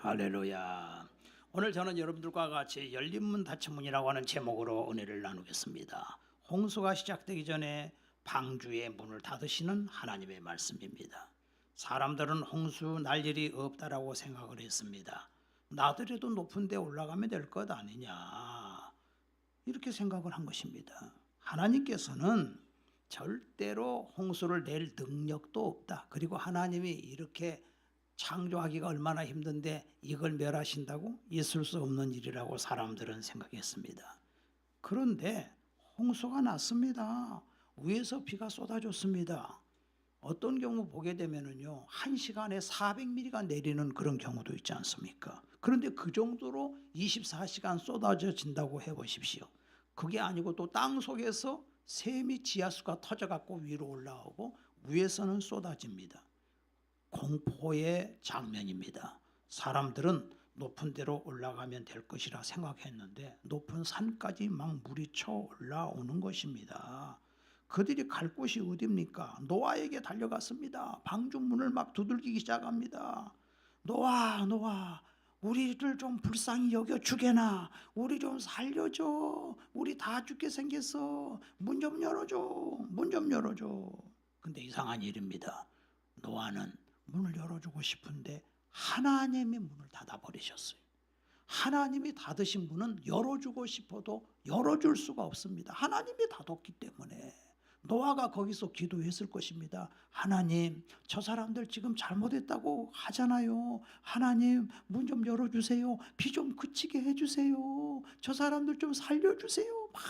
할렐루야. 오늘 저는 여러분들과 같이 열린 문 닫힌 문이라고 하는 제목으로 은혜를 나누겠습니다. 홍수가 시작되기 전에 방주의 문을 닫으시는 하나님의 말씀입니다. 사람들은 홍수 날 일이 없다라고 생각을 했습니다. 나더라도 높은 데 올라가면 될 것 아니냐, 이렇게 생각을 한 것입니다. 하나님께서는 절대로 홍수를 낼 능력도 없다. 그리고 하나님이 이렇게 창조하기가 얼마나 힘든데 이걸 멸하신다고? 있을 수 없는 일이라고 사람들은 생각했습니다. 그런데 홍수가 났습니다. 위에서 비가 쏟아졌습니다. 어떤 경우 보게 되면은요, 1시간에 400mm가 내리는 그런 경우도 있지 않습니까? 그런데 그 정도로 24시간 쏟아져진다고 해보십시오. 그게 아니고 또 땅 속에서 샘이 지하수가 터져갖고 위로 올라오고 위에서는 쏟아집니다. 공포의 장면입니다. 사람들은 높은 데로 올라가면 될 것이라 생각했는데 높은 산까지 막 물이 쳐 올라오는 것입니다. 그들이 갈 곳이 어디입니까? 노아에게 달려갔습니다. 방주문을 막 두들기기 시작합니다. 노아, 노아, 우리를 좀 불쌍히 여겨 주게나. 우리 좀 살려줘. 우리 다 죽게 생겼어. 문 좀 열어줘. 문 좀 열어줘. 근데 이상한 일입니다. 노아는 문을 열어주고 싶은데 하나님이 문을 닫아버리셨어요. 하나님이 닫으신 문은 열어주고 싶어도 열어줄 수가 없습니다. 하나님이 닫았기 때문에. 노아가 거기서 기도했을 것입니다. 하나님, 저 사람들 지금 잘못했다고 하잖아요. 하나님, 문 좀 열어주세요. 비 좀 그치게 해주세요. 저 사람들 좀 살려주세요. 막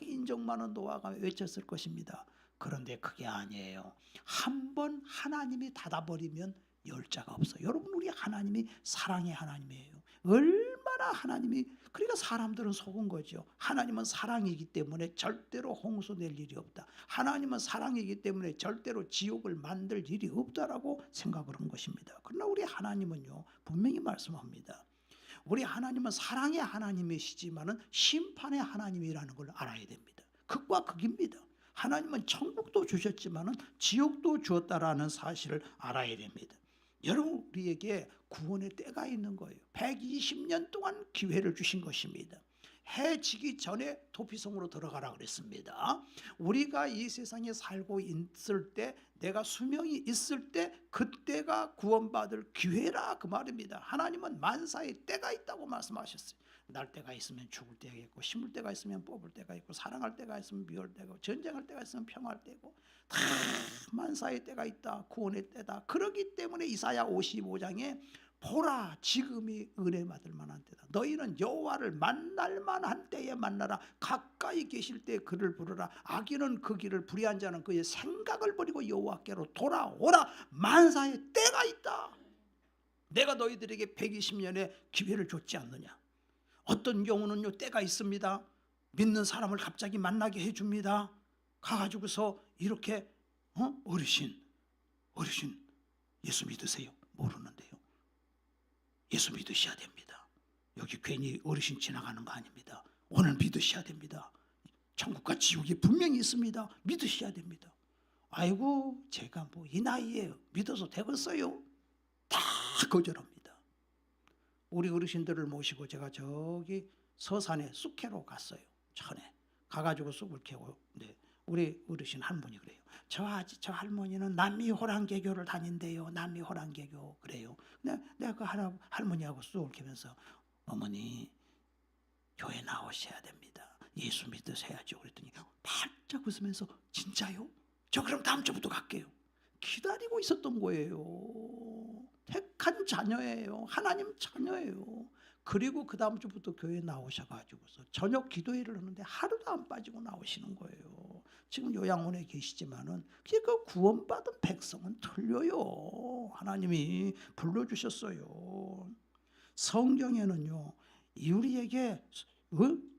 인정 많은 노아가 외쳤을 것입니다. 그런데 그게 아니에요. 한번 하나님이 닫아버리면 열 자가 없어요. 여러분, 우리 하나님이 사랑의 하나님이에요. 얼마나 하나님이, 그러니까 사람들은 속은 거죠. 하나님은 사랑이기 때문에 절대로 홍수 낼 일이 없다. 하나님은 사랑이기 때문에 절대로 지옥을 만들 일이 없다라고 생각을 한 것입니다. 그러나 우리 하나님은요, 분명히 말씀합니다. 우리 하나님은 사랑의 하나님이시지만은 심판의 하나님이라는 걸 알아야 됩니다. 극과 극입니다. 하나님은 천국도 주셨지만은 지옥도 주었다라는 사실을 알아야 됩니다. 여러분, 우리에게 구원의 때가 있는 거예요. 120년 동안 기회를 주신 것입니다. 해 지기 전에 도피성으로 들어가라 그랬습니다. 우리가 이 세상에 살고 있을 때, 내가 수명이 있을 때, 그때가 구원받을 기회라, 그 말입니다. 하나님은 만사의 때가 있다고 말씀하셨어요. 날 때가 있으면 죽을 때가 있고, 심을 때가 있으면 뽑을 때가 있고, 사랑할 때가 있으면 미울 때고, 전쟁할 때가 있으면 평화할 때고, 다 만사의 때가 있다. 구원의 때다. 그렇기 때문에 이사야 55장에 보라, 지금이 은혜 받을 만한 때다. 너희는 여호와를 만날 만한 때에 만나라. 가까이 계실 때 그를 부르라. 악인은 그 길을, 불의한 자는 그의 생각을 버리고 여호와께로 돌아오라. 만사의 때가 있다. 내가 너희들에게 120년의 기회를 줬지 않느냐. 어떤 경우는요, 때가 있습니다. 믿는 사람을 갑자기 만나게 해줍니다. 가가지고서 이렇게 어르신 예수 믿으세요? 모르는데요. 예수 믿으셔야 됩니다. 여기 괜히 어르신 지나가는 거 아닙니다. 오늘 믿으셔야 됩니다. 천국과 지옥이 분명히 있습니다. 믿으셔야 됩니다. 아이고, 제가 뭐 이 나이에 믿어서 되겠어요? 다 거절합니다. 우리 어르신들을 모시고 제가 저기 서산에 쑥캐로 갔어요. 전에 가가지고 쑥을 캐고, 네, 우리 어르신 할머니 그래요. 저 할머니는 남미호랑개교를 다닌대요. 남미호랑개교 그래요. 내가 그 할머니하고 쑥을 캐면서, 어머니, 교회 나오셔야 됩니다. 예수 믿으셔야죠. 그랬더니 팔짝 웃으면서, 진짜요? 저 그럼 다음 주부터 갈게요. 기다리고 있었던 거예요. 택한 자녀예요. 하나님 자녀예요. 그리고 그 다음 주부터 교회에 나오셔가지고서 저녁 기도회를 하는데 하루도 안 빠지고 나오시는 거예요. 지금 요양원에 계시지만은 그 구원받은 백성은 틀려요. 하나님이 불러주셨어요. 성경에는요, 우리에게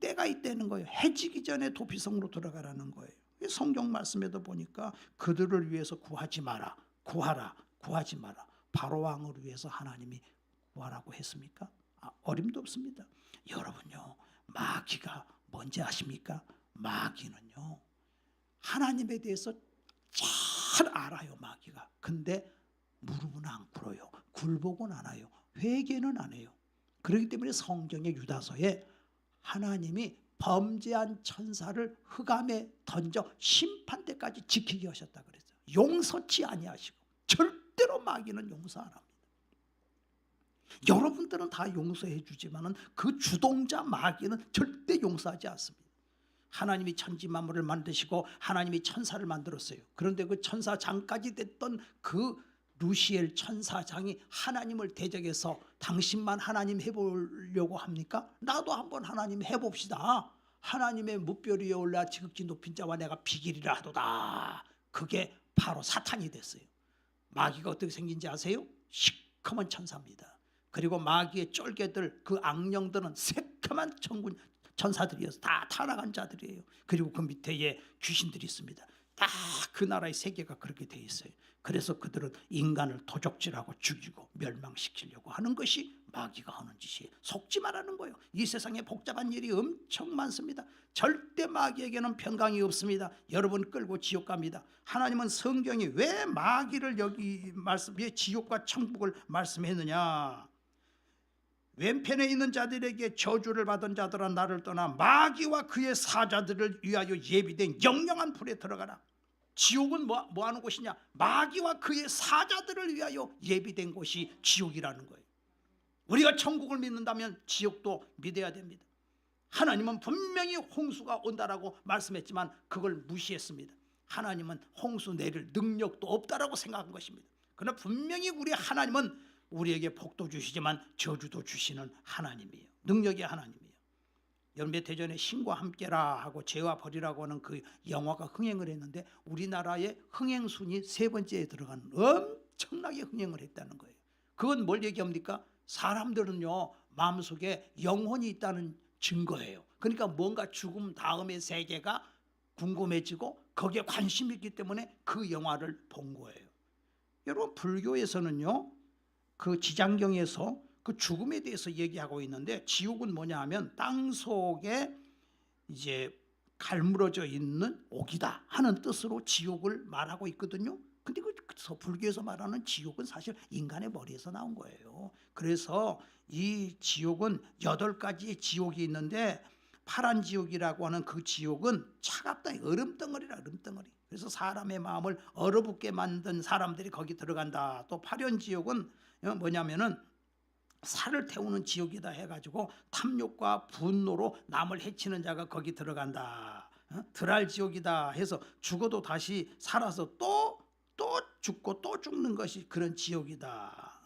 때가 있다는 거예요. 해지기 전에 도피성으로 들어가라는 거예요. 성경 말씀에도 보니까 그들을 위해서 구하지 마라, 구하지 마라. 바로왕을 위해서 하나님이 구하라고 했습니까? 어림도 없습니다. 여러분요, 마귀가 뭔지 아십니까? 마귀는요, 하나님에 대해서 잘 알아요. 마귀가. 근데 무릎은 안 꿇어요. 굴복은 안 해요. 회개는 안 해요. 그렇기 때문에 성경의 유다서에 하나님이 범죄한 천사를 흑암에 던져 심판대까지 지키게 하셨다 그랬어요. 용서치 아니하시고 절대로 마귀는 용서 안 합니다. 여러분들은 다 용서해 주지만은 그 주동자 마귀는 절대 용서하지 않습니다. 하나님이 천지 만물을 만드시고 하나님이 천사를 만들었어요. 그런데 그 천사장까지 됐던 그 루시엘 천사장이 하나님을 대적해서 당신만 하나님 해보려고 합니까? 나도 한번 하나님 해봅시다. 하나님의 무별 위에 올라 지극히 높인 자와 내가 비기리라 하도다. 그게 바로 사탄이 됐어요. 마귀가 어떻게 생긴지 아세요? 시커먼 천사입니다. 그리고 마귀의 쫄개들, 그 악령들은 새까만 천사들이어서 다 타락한 자들이에요. 그리고 그 밑에 귀신들이 있습니다. 다 그 나라의 세계가 그렇게 돼 있어요. 그래서 그들은 인간을 도적질하고 죽이고 멸망시키려고 하는 것이 마귀가 하는 짓이에요. 속지 말라는 거예요. 이 세상에 복잡한 일이 엄청 많습니다. 절대 마귀에게는 평강이 없습니다. 여러분 끌고 지옥 갑니다. 하나님은 성경이 왜 마귀를 여기 왜 지옥과 천국을 말씀했느냐? 왼편에 있는 자들에게 저주를 받은 자들아 나를 떠나 마귀와 그의 사자들을 위하여 예비된 영영한 불에 들어가라. 지옥은 뭐 하는 곳이냐? 마귀와 그의 사자들을 위하여 예비된 곳이 지옥이라는 거예요. 우리가 천국을 믿는다면 지옥도 믿어야 됩니다. 하나님은 분명히 홍수가 온다라고 말씀했지만 그걸 무시했습니다. 하나님은 홍수 내릴 능력도 없다라고 생각한 것입니다. 그러나 분명히 우리 하나님은 우리에게 복도 주시지만 저주도 주시는 하나님이에요. 능력의 하나님이에요. 여러분 몇 해 전에 신과 함께라 하고 죄와 벌이라고 하는 그 영화가 흥행을 했는데 우리나라의 흥행 순위 3번째에 들어가는 엄청나게 흥행을 했다는 거예요. 그건 뭘 얘기합니까? 사람들은요 마음속에 영혼이 있다는 증거예요. 그러니까 뭔가 죽음 다음의 세계가 궁금해지고 거기에 관심이 있기 때문에 그 영화를 본 거예요. 여러분 불교에서는요 그 지장경에서 그 죽음에 대해서 얘기하고 있는데 지옥은 뭐냐 하면 땅 속에 이제 갈무러져 있는 옥이다 하는 뜻으로 지옥을 말하고 있거든요. 근데 그래서 불교에서 말하는 지옥은 사실 인간의 머리에서 나온 거예요. 그래서 이 지옥은 8가지의 지옥이 있는데 파란 지옥이라고 하는 그 지옥은 차갑다. 얼음덩어리라 얼음덩어리. 그래서 사람의 마음을 얼어붙게 만든 사람들이 거기 들어간다. 또 파련 지옥은 뭐냐면은 살을 태우는 지옥이다 해가지고 탐욕과 분노로 남을 해치는 자가 거기 들어간다. 드랄 지옥이다 해서 죽어도 다시 살아서 또 죽고 또 죽는 것이 그런 지옥이다.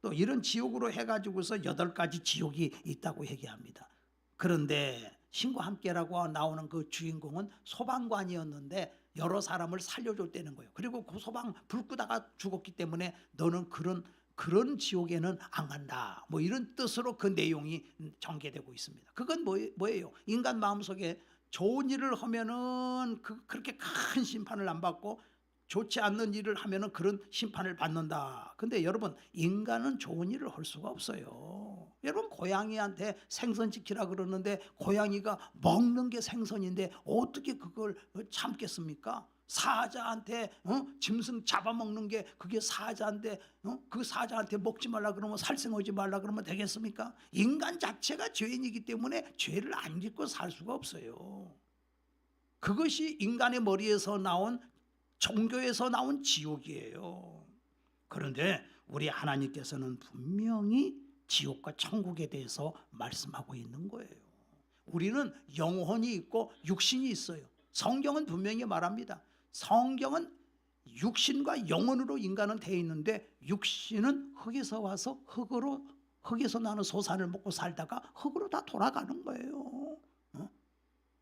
또 이런 지옥으로 해가지고서 8가지 지옥이 있다고 얘기합니다. 그런데 신과 함께라고 나오는 그 주인공은 소방관이었는데 여러 사람을 살려줬다는 거예요. 그리고 그 소방 불 끄다가 죽었기 때문에 너는 그런 지옥에는 안 간다. 뭐 이런 뜻으로 그 내용이 전개되고 있습니다. 그건 뭐예요? 인간 마음속에 좋은 일을 하면은 그렇게 큰 심판을 안 받고 좋지 않는 일을 하면은 그런 심판을 받는다. 근데 여러분 인간은 좋은 일을 할 수가 없어요. 여러분 고양이한테 생선 지키라 그러는데 고양이가 먹는 게 생선인데 어떻게 그걸 참겠습니까? 사자한테 짐승 잡아먹는 게 그게 사자인데 그 사자한테 먹지 말라 그러면 살생하지 말라 그러면 되겠습니까? 인간 자체가 죄인이기 때문에 죄를 안 짓고 살 수가 없어요. 그것이 인간의 머리에서 나온 종교에서 나온 지옥이에요. 그런데 우리 하나님께서는 분명히 지옥과 천국에 대해서 말씀하고 있는 거예요. 우리는 영혼이 있고 육신이 있어요. 성경은 분명히 말합니다. 성경은 육신과 영혼으로 인간은 되어 있는데 육신은 흙에서 와서 흙에서 나는 소산을 먹고 살다가 흙으로 다 돌아가는 거예요.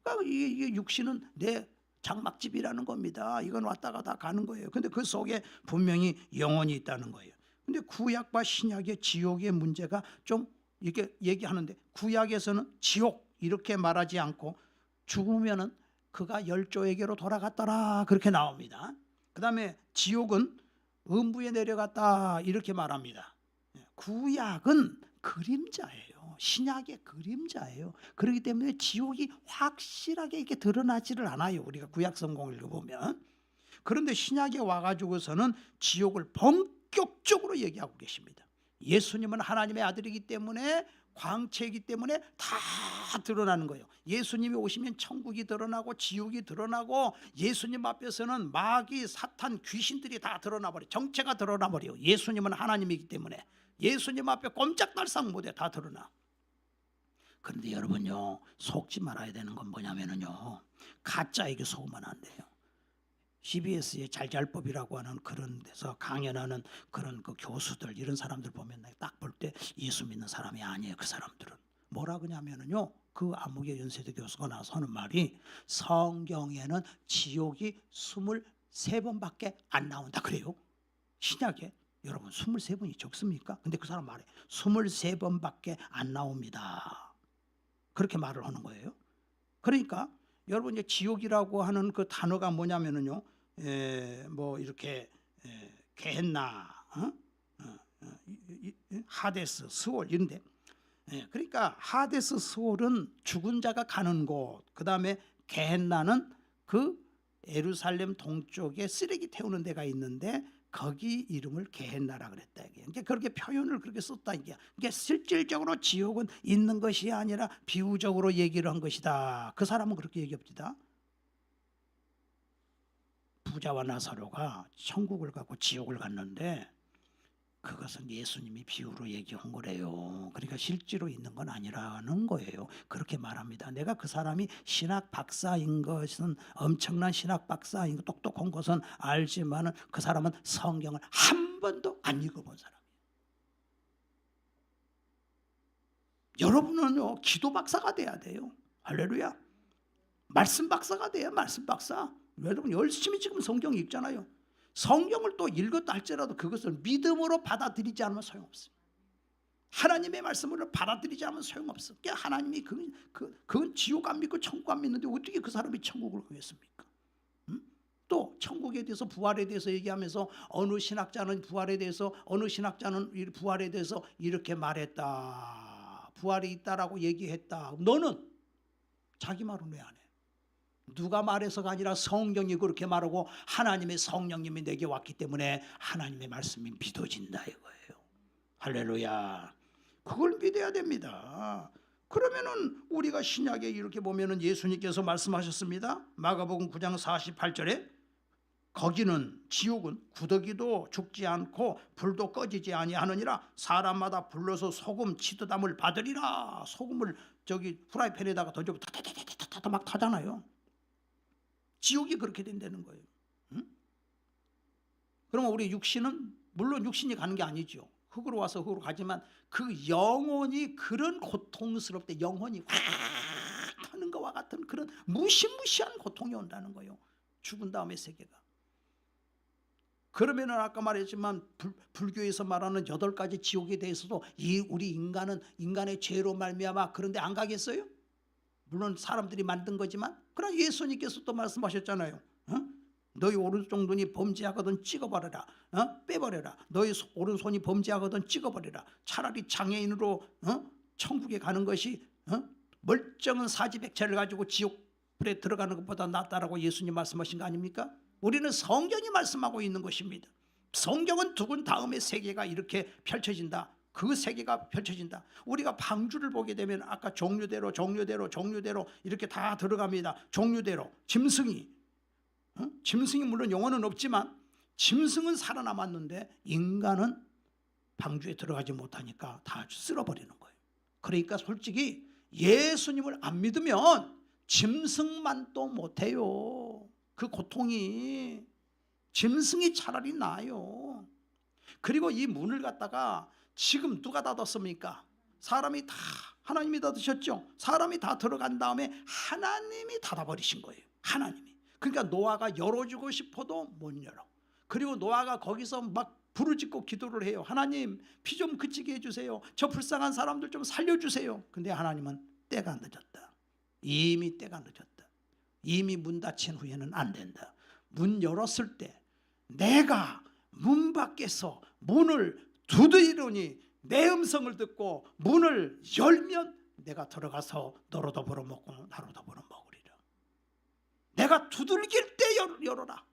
그러니까 이게 육신은 내 장막집이라는 겁니다. 이건 왔다 갔다 가는 거예요. 근데 그 속에 분명히 영혼이 있다는 거예요. 근데 구약과 신약의 지옥의 문제가 좀 이렇게 얘기하는데 구약에서는 지옥 이렇게 말하지 않고 죽으면은 그가 열조에게로 돌아갔더라 그렇게 나옵니다. 그 다음에 지옥은 음부에 내려갔다 이렇게 말합니다. 구약은 그림자예요. 신약의 그림자예요. 그렇기 때문에 지옥이 확실하게 이렇게 드러나지를 않아요. 우리가 구약 성경을 읽어보면. 그런데 신약에 와가지고서는 지옥을 본격적으로 얘기하고 계십니다. 예수님은 하나님의 아들이기 때문에, 광채이기 때문에 다 드러나는 거예요. 예수님이 오시면 천국이 드러나고 지옥이 드러나고, 예수님 앞에서는 마귀, 사탄, 귀신들이 다 드러나버려. 정체가 드러나버려요. 예수님은 하나님이기 때문에 예수님 앞에 꼼짝달싹 못해. 다 드러나. 그런데 여러분요, 속지 말아야 되는 건 뭐냐면요, 가짜에게 속으면 안 돼요. CBS의 잘잘법이라고 하는 그런 데서 강연하는 그런 그 교수들, 이런 사람들 보면 딱 볼 때 예수 믿는 사람이 아니에요. 그 사람들은 뭐라 그러냐면요, 그 암흑의 연세대 교수가 나서 하는 말이, 성경에는 지옥이 23번밖에 안 나온다 그래요. 신약에. 여러분 23번이 적습니까? 근데 그 사람 말해 23번밖에 안 나옵니다. 그렇게 말을 하는 거예요. 그러니까 여러분, 이제 지옥이라고 하는 그 단어가 뭐냐면은요, 뭐 이렇게 게헨나, 하데스, 스올 이런데, 그러니까 하데스, 스올은 죽은 자가 가는 곳, 그 다음에 게헨나는 그 예루살렘 동쪽에 쓰레기 태우는 데가 있는데 거기 이름을 게헨나라 그랬다. 그러니까 그렇게 표현을 그렇게 썼다. 이게 그러니까 실질적으로 지옥은 있는 것이 아니라 비유적으로 얘기를 한 것이다. 그 사람은 그렇게 얘기합니다. 부자와 나사로가 천국을 가고 지옥을 갔는데 그것은 예수님이 비유로 얘기한 거래요. 그러니까 실제로 있는 건 아니라는 거예요. 그렇게 말합니다. 내가 그 사람이 신학 박사인 것은, 엄청난 신학 박사인 것, 똑똑한 것은 알지만은 그 사람은 성경을 한 번도 안 읽어본 사람이에요. 여러분은요, 기도 박사가 돼야 돼요. 할렐루야. 말씀 박사가 돼요. 말씀 박사. 여러분 열심히 지금 성경 읽잖아요. 성경을 또 읽었다 할지라도 그것을 믿음으로 받아들이지 않으면 소용없어요. 하나님의 말씀을 받아들이지 않으면 소용없어. 그러니까 하나님이 그건 지옥 안 믿고 천국 안 믿는데 어떻게 그 사람이 천국을 가겠습니까? 또 천국에 대해서, 부활에 대해서 얘기하면서 어느 신학자는 부활에 대해서, 어느 신학자는 부활에 대해서 이렇게 말했다, 부활이 있다라고 얘기했다. 너는 자기 말은 왜 안 해? 누가 말해서가 아니라 성경이 그렇게 말하고 하나님의 성령님이 내게 왔기 때문에 하나님의 말씀이 믿어진다 이거예요. 할렐루야. 그걸 믿어야 됩니다. 그러면은 우리가 신약에 이렇게 보면은 예수님께서 말씀하셨습니다. 마가복음 9장 48절에 거기는, 지옥은 구더기도 죽지 않고 불도 꺼지지 아니하느니라. 사람마다 불러서 소금 치드담을 받으리라. 소금을 저기 프라이팬에다가 던지고 타타타타타타 막 타잖아요. 지옥이 그렇게 된다는 거예요. 그러면 우리 육신은, 물론 육신이 가는 게 아니죠. 흙으로 와서 흙으로 가지만 그 영혼이 그런 고통스럽게, 영혼이 확 타는 것과 같은 그런 무시무시한 고통이 온다는 거예요. 죽은 다음에 세계가. 그러면은 아까 말했지만 불교에서 말하는 8가지 지옥에 대해서도 우리 인간의 죄로 말미암아 그런데 안 가겠어요? 물론 사람들이 만든 거지만, 그러나 예수님께서 또 말씀하셨잖아요. 너희 오른쪽 눈이 범죄하거든 찍어버려라. 빼버려라. 너희 오른손이 범죄하거든 찍어버려라. 차라리 장애인으로 천국에 가는 것이 멀쩡한 사지백체를 가지고 지옥불에 들어가는 것보다 낫다라고 예수님 말씀하신 거 아닙니까? 우리는 성경이 말씀하고 있는 것입니다. 성경은 죽은 다음에 세계가 이렇게 펼쳐진다. 그 세계가 펼쳐진다. 우리가 방주를 보게 되면 아까 종류대로 이렇게 다 들어갑니다. 종류대로. 짐승이 물론 영혼은 없지만 짐승은 살아남았는데 인간은 방주에 들어가지 못하니까 다 쓸어버리는 거예요. 그러니까 솔직히 예수님을 안 믿으면 짐승만도 못해요. 그 고통이, 짐승이 차라리 나아요. 그리고 이 문을 갖다가 지금 누가 닫았습니까? 사람이 다, 하나님이 닫으셨죠. 사람이 다 들어간 다음에 하나님이 닫아버리신 거예요. 하나님이. 그러니까 노아가 열어주고 싶어도 못 열어. 그리고 노아가 거기서 막 부르짖고 기도를 해요. 하나님, 피 좀 그치게 해주세요. 저 불쌍한 사람들 좀 살려주세요. 근데 하나님은 때가 늦었다. 이미 때가 늦었다. 이미 문 닫힌 후에는 안 된다. 문 열었을 때 내가 문 밖에서 문을 두드리노니 내 음성을 듣고 문을 열면 내가 들어가서 너로도 벌어먹고 나로도 벌어먹으리라. 내가 두들길 때 열어라.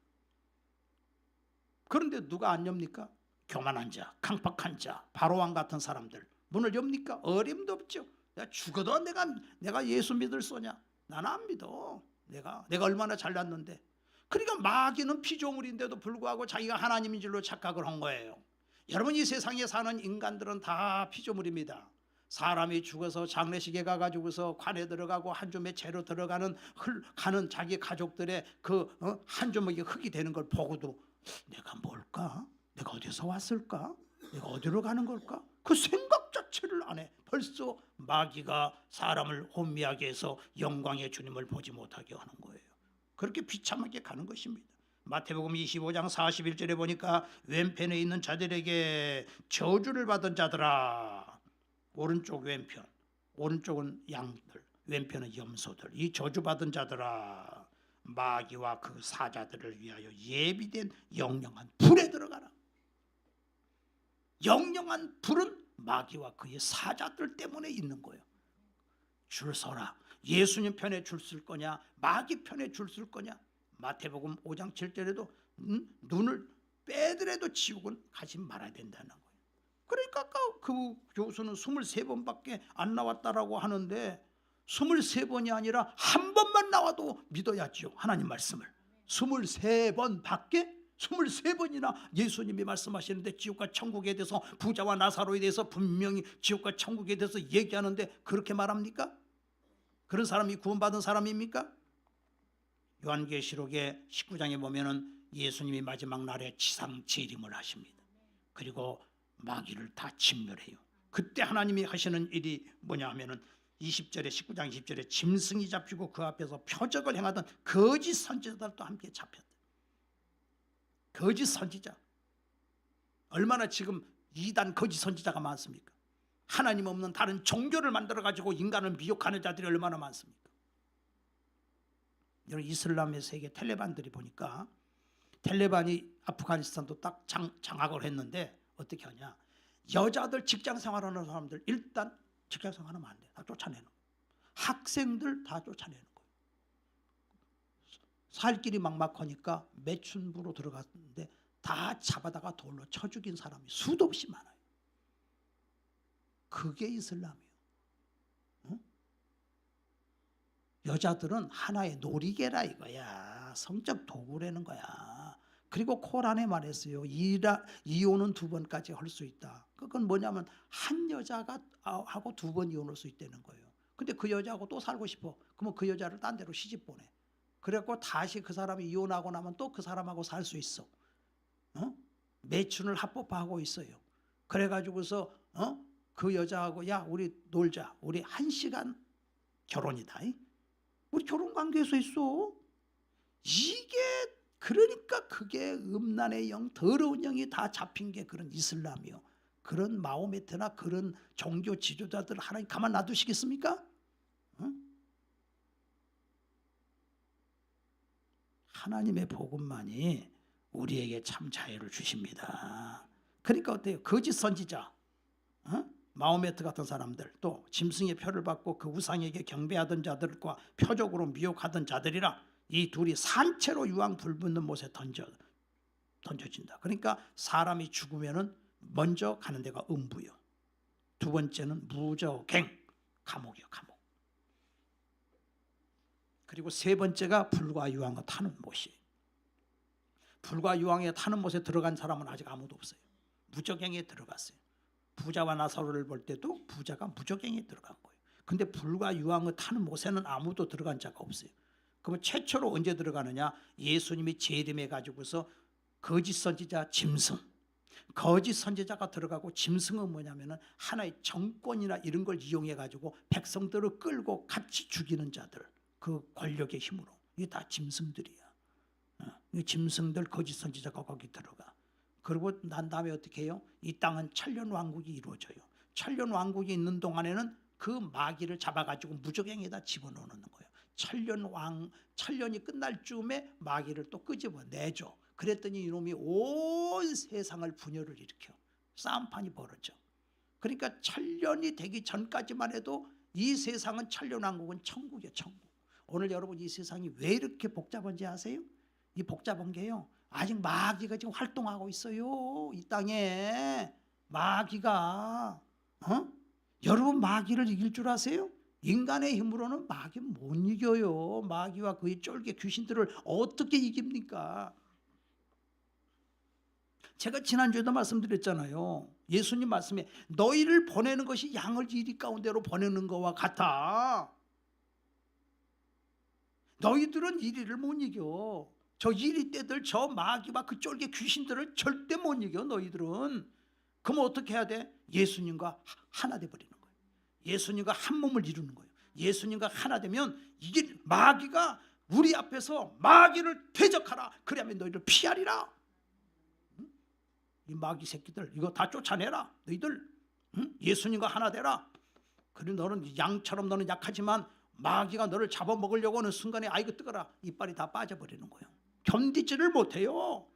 그런데 누가 안 엽니까? 교만한 자, 강팍한 자, 바로왕 같은 사람들 문을 엽니까? 어림도 없죠. 내가 죽어도 내가 예수 믿을 소냐? 나는 안 믿어. 내가 얼마나 잘났는데. 그러니까 마귀는 피조물인데도 불구하고 자기가 하나님인 줄로 착각을 한 거예요. 여러분, 이 세상에 사는 인간들은 다 피조물입니다. 사람이 죽어서 장례식에 가가지고서 관에 들어가고 한 줌의 재로 들어가는 가는 자기 가족들의 한 주먹이 흙이 되는 걸 보고도 내가 뭘까? 내가 어디서 왔을까? 내가 어디로 가는 걸까? 그 생각 자체를 안 해. 벌써 마귀가 사람을 혼미하게 해서 영광의 주님을 보지 못하게 하는 거예요. 그렇게 비참하게 가는 것입니다. 마태복음 25장 41절에 보니까 왼편에 있는 자들에게 저주를 받은 자들아, 오른쪽 왼편, 오른쪽은 양들, 왼편은 염소들, 이 저주받은 자들아, 마귀와 그 사자들을 위하여 예비된 영영한 불에 들어가라. 영영한 불은 마귀와 그의 사자들 때문에 있는 거예요. 줄 서라. 예수님 편에 줄 쓸 거냐, 마귀 편에 줄 쓸 거냐. 마태복음 5장 7절에도 눈을 빼더라도 지옥은 가지 말아야 된다는 거예요. 그러니까 아까 그 교수는 23번밖에 안 나왔다라고 하는데 23번이 아니라 한 번만 나와도 믿어야죠. 하나님 말씀을 23번밖에 23번이나 예수님이 말씀하시는데 지옥과 천국에 대해서, 부자와 나사로에 대해서 분명히 지옥과 천국에 대해서 얘기하는데 그렇게 말합니까? 그런 사람이 구원받은 사람입니까? 요한계시록의 19장에 보면은 예수님이 마지막 날에 지상 재림을 하십니다. 그리고 마귀를 다 진멸해요. 그때 하나님이 하시는 일이 뭐냐 하면은 20절에 19장 20절에 짐승이 잡히고 그 앞에서 표적을 행하던 거짓 선지자들도 함께 잡혔다. 거짓 선지자. 얼마나 지금 이단 거짓 선지자가 많습니까? 하나님 없는 다른 종교를 만들어 가지고 인간을 미혹하는 자들이 얼마나 많습니까? 여러분, 이슬람의 세계 텔레반들이 보니까 텔레반이 아프가니스탄도 딱 장악을 했는데 어떻게 하냐? 여자들 직장 생활하는 사람들 일단 직장 생활하면 안 돼. 다 쫓아내는 거예요. 학생들 다 쫓아내는 거예요. 살 길이 막막하니까 매춘부로 들어갔는데 다 잡아다가 돌로 쳐 죽인 사람이 수도 없이 많아요. 그게 이슬람이에요. 응? 여자들은 하나의 놀이개라 이거야. 성적 도구라는 거야. 그리고 코란에 말했어요. 이혼은 2번까지 할 수 있다. 그건 뭐냐면 한 여자가 하고 2번 이혼할 수 있다는 거예요. 근데 그 여자하고 또 살고 싶어. 그러면 그 여자를 딴 데로 시집 보내. 그래갖고 다시 그 사람이 이혼하고 나면 또 그 사람하고 살 수 있어. 매춘을 합법화하고 있어요. 그래가지고서 그 여자하고 야 우리 놀자. 우리 1시간 결혼이다. 우리 결혼 관계에서 있어. 이게 그러니까 그게 음란의 영, 더러운 영이 다 잡힌 게 그런 이슬람이요. 그런 마호메트나 그런 종교 지도자들 하나님 가만 놔두시겠습니까? 하나님의 복음만이 우리에게 참 자유를 주십니다. 그러니까 어때요? 거짓 선지자, 마호메트 같은 사람들, 또 짐승의 표를 받고 그 우상에게 경배하던 자들과 표적으로 미혹하던 자들이라 이 둘이 산채로 유황 불붙는 못에 던져진다. 그러니까 사람이 죽으면은 먼저 가는 데가 음부요. 두 번째는 무저갱, 감옥이요, 감옥. 그리고 세 번째가 불과 유황을 타는 못이. 불과 유황에 타는 못에 들어간 사람은 아직 아무도 없어요. 무저갱에 들어갔어요. 부자와 나사로를 볼 때도 부자가 무저갱에 들어간 거예요. 근데 불과 유황을 타는 못에는 아무도 들어간 자가 없어요. 그러면 최초로 언제 들어가느냐? 예수님이 재림해 가지고서 거짓 선지자 짐승, 거짓 선지자가 들어가고, 짐승은 뭐냐면은 하나의 정권이나 이런 걸 이용해 가지고 백성들을 끌고 같이 죽이는 자들, 그 권력의 힘으로. 이게 다 짐승들이야. 이 짐승들 거짓 선지자가 거기 들어가. 그리고 난 다음에 어떻게 해요? 이 땅은 천년 왕국이 이루어져요. 천년 왕국이 있는 동안에는 그 마귀를 잡아가지고 무저갱에다 집어넣는 거예요. 천년이 끝날 즈음에 마귀를 또 끄집어내죠. 그랬더니 이놈이 온 세상을 분열을 일으켜 싸움판이 벌어져. 그러니까 천년이 되기 전까지만 해도 이 세상은, 천년 왕국은 천국이에요. 천국. 오늘 여러분 이 세상이 왜 이렇게 복잡한지 아세요? 이 복잡한 게요, 아직 마귀가 지금 활동하고 있어요. 이 땅에 마귀가. 여러분 마귀를 이길 줄 아세요? 인간의 힘으로는 마귀 못 이겨요. 마귀와 그의 쫄개 귀신들을 어떻게 이깁니까? 제가 지난주에도 말씀드렸잖아요. 예수님 말씀에 너희를 보내는 것이 양을 이리 가운데로 보내는 것과 같아. 너희들은 이리를 못 이겨. 저 이리 떼들 저 마귀와 그 쫄개 귀신들을 절대 못 이겨. 너희들은. 그럼 어떻게 해야 돼? 예수님과 하나 돼버리는 거예요. 예수님과 한 몸을 이루는 거예요. 예수님과 하나 되면 이게 마귀가 우리 앞에서 마귀를 대적하라. 그러면 너희들 피하리라. 이 마귀 새끼들 이거 다 쫓아내라. 너희들 예수님과 하나 되라. 그리고 너는 양처럼 너는 약하지만 마귀가 너를 잡아먹으려고 하는 순간에 아이고 뜨거라. 이빨이 다 빠져버리는 거예요. 견디지를 못해요.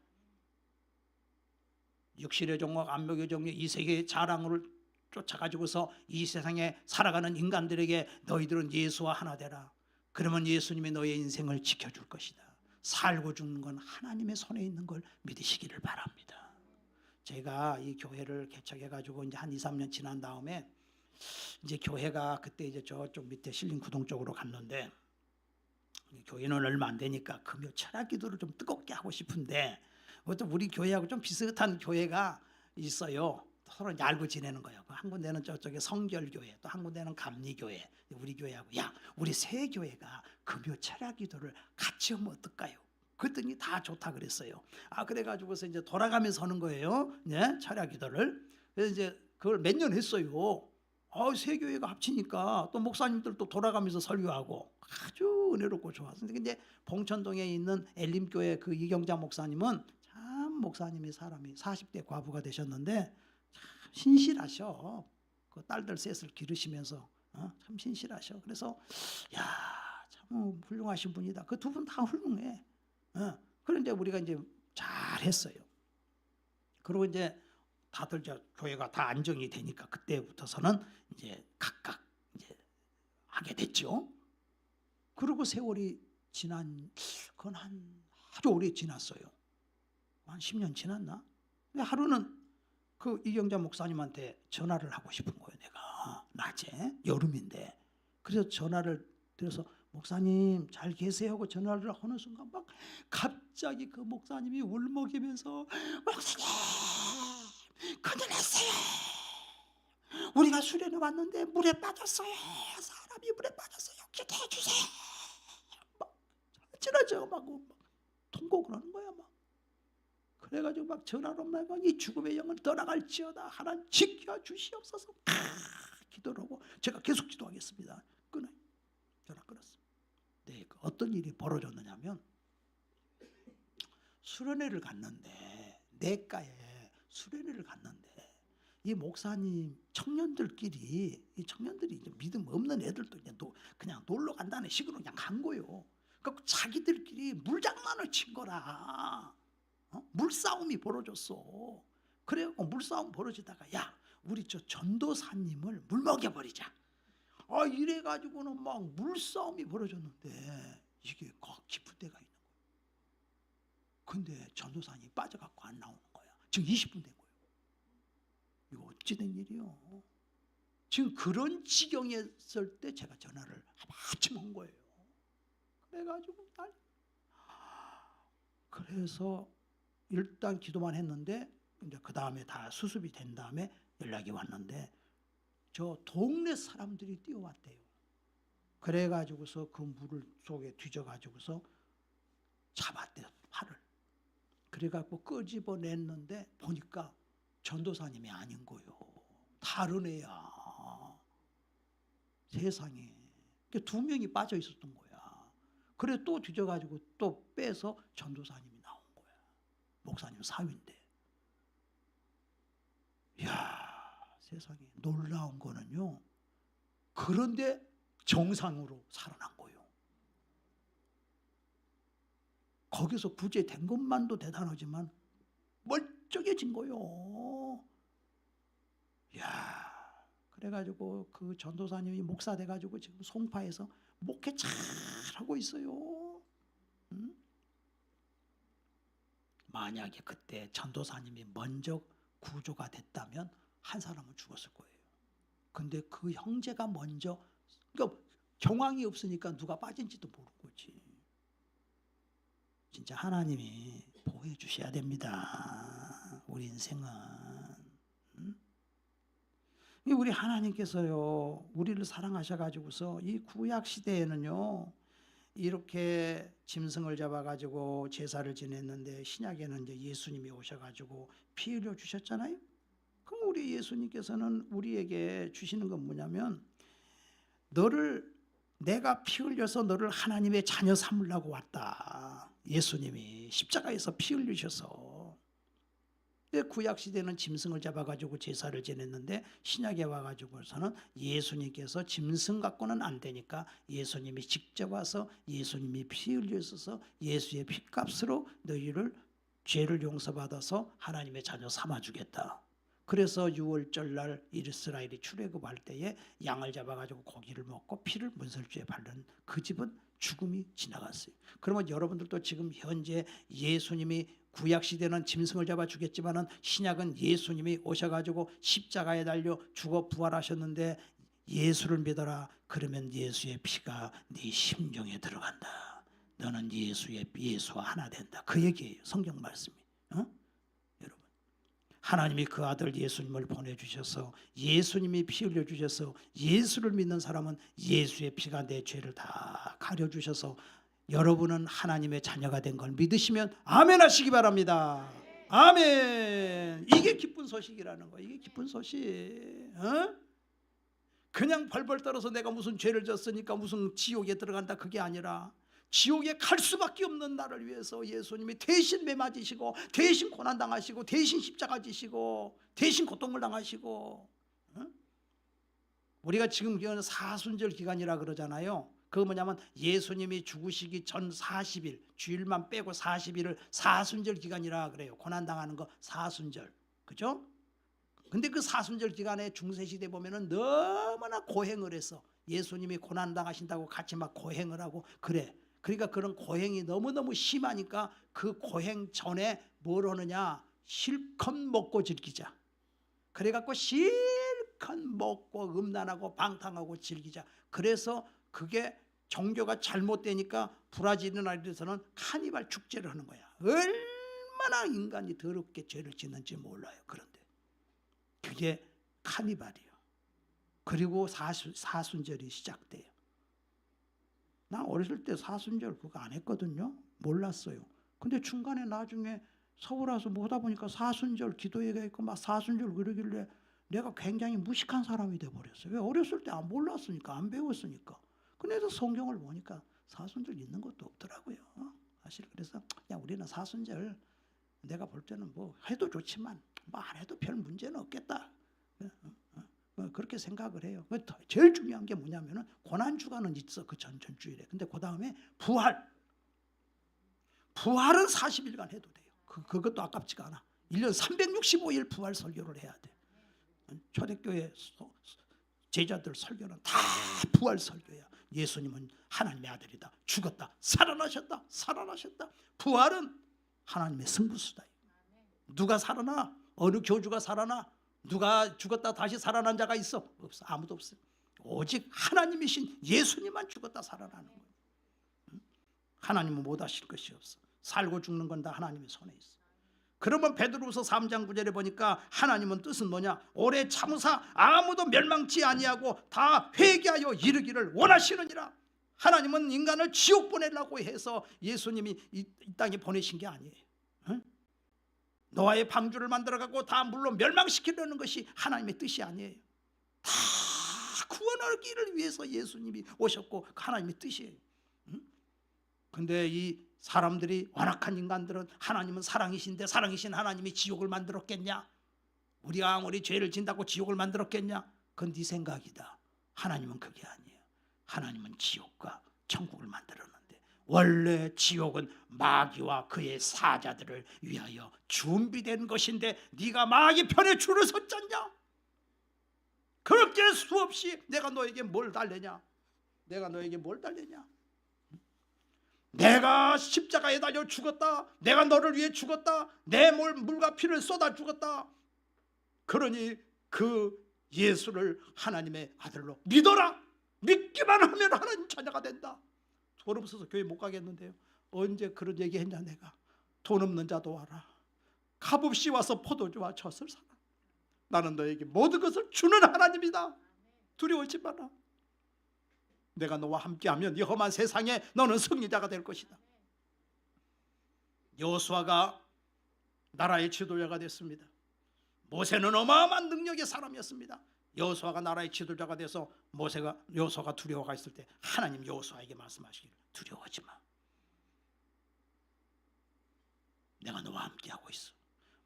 육신의 종과 안목의 종이 이 세계의 자랑을 쫓아가지고서 이 세상에 살아가는 인간들에게 너희들은 예수와 하나 되라. 그러면 예수님이 너의 인생을 지켜줄 것이다. 살고 죽는 건 하나님의 손에 있는 걸 믿으시기를 바랍니다. 제가 이 교회를 개척해가지고 이제 한 2, 3년 지난 다음에 이제 교회가 그때 이제 저쪽 밑에 신림 구동 쪽으로 갔는데 교회는 얼마 안 되니까 금요 철학 기도를 좀 뜨겁게 하고 싶은데 또 우리 교회하고 좀 비슷한 교회가 있어요. 서로 알고 지내는 거예요. 한 군데는 저쪽에 성결교회, 또 한 군데는 감리교회. 우리 교회하고 야 우리 세 교회가 금요 철학 기도를 같이 하면 어떨까요? 그랬더니 다 좋다 그랬어요. 그래가지고서 이제 돌아가면서 하는 거예요. 네, 철야 기도를. 그래서 이제 그걸 몇 년 했어요. 세 교회가 합치니까 또 목사님들 또 돌아가면서 설교하고 아주 은혜롭고 좋았어요. 근데 봉천동에 있는 엘림교회 그 이경자 목사님은 참 목사님이 사람이 40대 과부가 되셨는데 참 신실하셔. 그 딸들 셋을 기르시면서 참 신실하셔. 그래서 참 훌륭하신 분이다. 그 두 분 다 훌륭해. 그런데 우리가 이제 잘했어요. 그리고 이제 다들 이제 교회가 다 안정이 되니까 그때부터서는 이제 각각 이제 하게 됐죠. 그리고 세월이 지난 그건 아주 오래 지났어요. 한 10년 지났나? 근데 하루는 그 이경자 목사님한테 전화를 하고 싶은 거예요. 내가 낮에 여름인데 그래서 전화를 드려서 목사님 잘 계세요 하고 전화를 하는 순간 막 갑자기 그 목사님이 울먹이면서 목사님 큰일 났어요. 우리가 수련회 왔는데 물에 빠졌어요. 사람이 물에 빠졌어요. 기도해주세요. 막 지나쳐 막 통곡을 하는 거야. 막 그래가지고 막 전화로 내가 이 죽음의 영을 떠나갈지어다 하나님 지켜주시옵소서. 기도를 하고 제가 계속 기도하겠습니다. 끊어요. 전화 끊었습니다. 네, 어떤 일이 벌어졌느냐면 수련회를 갔는데 내과에 수련회를 갔는데 이 목사님 청년들끼리 이 청년들이 이제 믿음 없는 애들도 이제 그냥 놀러 간다는 식으로 그냥 간 거예요. 그러니까 자기들끼리 물장난을 친 거라. 물싸움이 벌어졌어. 그래갖고 물싸움 벌어지다가 야 우리 저 전도사님을 물먹여버리자. 이래가지고는 막 물싸움이 벌어졌는데 이게 깊은 데가 있는 거예요. 근데 전도사님이 빠져갖고 안 나오는 거야. 지금 20분 된 거예요. 이거 어찌 된 일이요? 지금 그런 지경에 있을 때 제가 전화를 마침 한 거예요. 그래가지고 그래서 일단 기도만 했는데 이제 그 다음에 다 수습이 된 다음에 연락이 왔는데 저 동네 사람들이 뛰어왔대요. 그래가지고서 그 물 속에 뒤져가지고서 잡았대요. 팔을. 그래갖고 끄집어냈는데 보니까 전도사님이 아닌 거요. 다른 애야. 세상에. 두 명이 빠져 있었던 거야. 그래 또 뒤져가지고 또 빼서 전도사님이 나온 거야. 목사님 사위인데. 이야 세상에 놀라운 거는요. 그런데 정상으로 살아난 거예요. 거기서 구제된 것만도 대단하지만 멀쩡해진 거예요. 이야 그래가지고 그 전도사님이 목사 돼가지고 지금 송파에서 목회 잘 하고 있어요. 만약에 그때 전도사님이 먼저 구조가 됐다면 한 사람은 죽었을 거예요. 근데 그 형제가 먼저, 그러니까 정황이 없으니까 누가 빠진지도 모르는 거지. 진짜 하나님이 보호해 주셔야 됩니다. 우리 인생은. 우리 하나님께서요, 우리를 사랑하셔가지고서 이 구약 시대에는요, 이렇게 짐승을 잡아가지고 제사를 지냈는데 신약에는 이제 예수님이 오셔가지고 피 흘려 주셨잖아요. 그럼 우리 예수님께서는 우리에게 주시는 건 뭐냐면, 내가 피 흘려서 너를 하나님의 자녀 삼으려고 왔다. 예수님이 십자가에서 피 흘리셔서. 구약 시대는 짐승을 잡아가지고 제사를 지냈는데 신약에 와가지고서는 예수님께서 짐승 갖고는 안 되니까 예수님이 직접 와서 예수님이 피 흘리셔서 예수의 피값으로 너희를 죄를 용서받아서 하나님의 자녀 삼아주겠다. 그래서 6월절 날 이스라엘이 출애굽할 때에 양을 잡아가지고 고기를 먹고 피를 문설주에 바른 그 집은 죽음이 지나갔어요. 그러면 여러분들도 지금 현재 예수님이 구약 시대는 짐승을 잡아 죽였지만은 신약은 예수님이 오셔가지고 십자가에 달려 죽어 부활하셨는데 예수를 믿어라. 그러면 예수의 피가 네 심령에 들어간다. 너는 예수와 하나 된다. 그 얘기예요. 성경 말씀이. 여러분, 하나님이 그 아들 예수님을 보내주셔서 예수님이 피 흘려주셔서 예수를 믿는 사람은 예수의 피가 내 죄를 다 가려주셔서 여러분은 하나님의 자녀가 된 걸 믿으시면 아멘 하시기 바랍니다. 아멘. 이게 기쁜 소식이라는 거예요. 이게 기쁜 소식. 그냥 벌벌 떨어서 내가 무슨 죄를 졌으니까 무슨 지옥에 들어간다, 그게 아니라 지옥에 갈 수밖에 없는 나를 위해서 예수님이 대신 매 맞으시고 대신 고난당하시고 대신 십자가 지시고 대신 고통을 당하시고. 우리가 지금 사순절 기간이라 그러잖아요. 그거 뭐냐면 예수님이 죽으시기 전 40일, 주일만 빼고 40일을 사순절 기간이라 그래요. 고난당하는 거 사순절. 그죠? 근데 그 사순절 기간에 중세시대 보면은 너무나 고행을 해서 예수님이 고난당하신다고 같이 막 고행을 하고 그래. 그러니까 그런 고행이 너무너무 심하니까 그 고행 전에 뭘 하느냐? 실컷 먹고 즐기자. 그래갖고 실컷 먹고 음란하고 방탕하고 즐기자. 그래서 그게 종교가 잘못되니까 브라질 나라에서는 카니발 축제를 하는 거야. 얼마나 인간이 더럽게 죄를 짓는지 몰라요. 그런데 그게 카니발이에요. 그리고 사순절이 시작돼요. 나 어렸을 때 사순절 그거 안 했거든요. 몰랐어요. 근데 중간에 나중에 서울 와서 보다 보니까 사순절 기도회가 있고 막 사순절 그러길래 내가 굉장히 무식한 사람이 돼버렸어요. 왜? 어렸을 때 안 몰랐으니까, 안 배웠으니까. 그래서 성경을 보니까 사순절 있는 것도 없더라고요. 사실 그래서 그냥 우리는 사순절 내가 볼 때는 뭐 해도 좋지만 뭐 안 해도 별 문제는 없겠다. 그렇게 생각을 해요. 제일 중요한 게 뭐냐면은 고난주간은 있어, 그 전주일에. 근데 그 다음에 부활은 40일간 해도 돼요. 그것도 아깝지가 않아. 1년 365일 부활 설교를 해야 돼. 초대교회 제자들 설교는 다 부활 설교야. 예수님은 하나님의 아들이다. 죽었다. 살아나셨다. 살아나셨다. 부활은 하나님의 승부수다. 누가 살아나? 어느 교주가 살아나? 누가 죽었다 다시 살아난 자가 있어? 없어. 아무도 없어요. 오직 하나님이신 예수님만 죽었다 살아나는 거예요. 하나님은 못하실 것이 없어. 살고 죽는 건 다 하나님의 손에 있어. 그러면 베드로후서 3장 9절에 보니까 하나님은 뜻은 뭐냐? 오래 참으사 아무도 멸망치 아니하고 다 회개하여 이르기를 원하시느니라. 하나님은 인간을 지옥 보내려고 해서 예수님이 이 땅에 보내신 게 아니에요. 노아의 방주를 만들어갖고 다 물로 멸망시키려는 것이 하나님의 뜻이 아니에요. 다 구원하기를 위해서 예수님이 오셨고 하나님의 뜻이에요. 근데 이 사람들이 완악한 인간들은 하나님은 사랑이신데 사랑이신 하나님이 지옥을 만들었겠냐? 우리가 아무리 죄를 진다고 지옥을 만들었겠냐? 그건 네 생각이다. 하나님은 그게 아니에요. 하나님은 지옥과 천국을 만들었는데 원래 지옥은 마귀와 그의 사자들을 위하여 준비된 것인데 네가 마귀 편에 줄을 섰잖냐? 그렇게 수없이 내가 너에게 뭘 달래냐? 내가 너에게 뭘 달래냐? 내가 십자가에 달려 죽었다. 내가 너를 위해 죽었다. 내 물과 피를 쏟아 죽었다. 그러니 그 예수를 하나님의 아들로 믿어라. 믿기만 하면 하나님 자녀가 된다. 돈 없어서 교회 못 가겠는데요. 언제 그런 얘기 했냐 내가. 돈 없는 자도 와라. 값없이 와서 포도주와 젖을 사라. 나는 너에게 모든 것을 주는 하나님이다. 두려워하지 마라. 내가 너와 함께하면 이 험한 세상에 너는 승리자가 될 것이다. 여호수아가 나라의 지도자가 됐습니다. 모세는 어마어마한 능력의 사람이었습니다. 여호수아가 나라의 지도자가 돼서 여호수아가 두려워가 있을 때 하나님 여호수아에게 말씀하시기를 두려워하지 마. 내가 너와 함께하고 있어.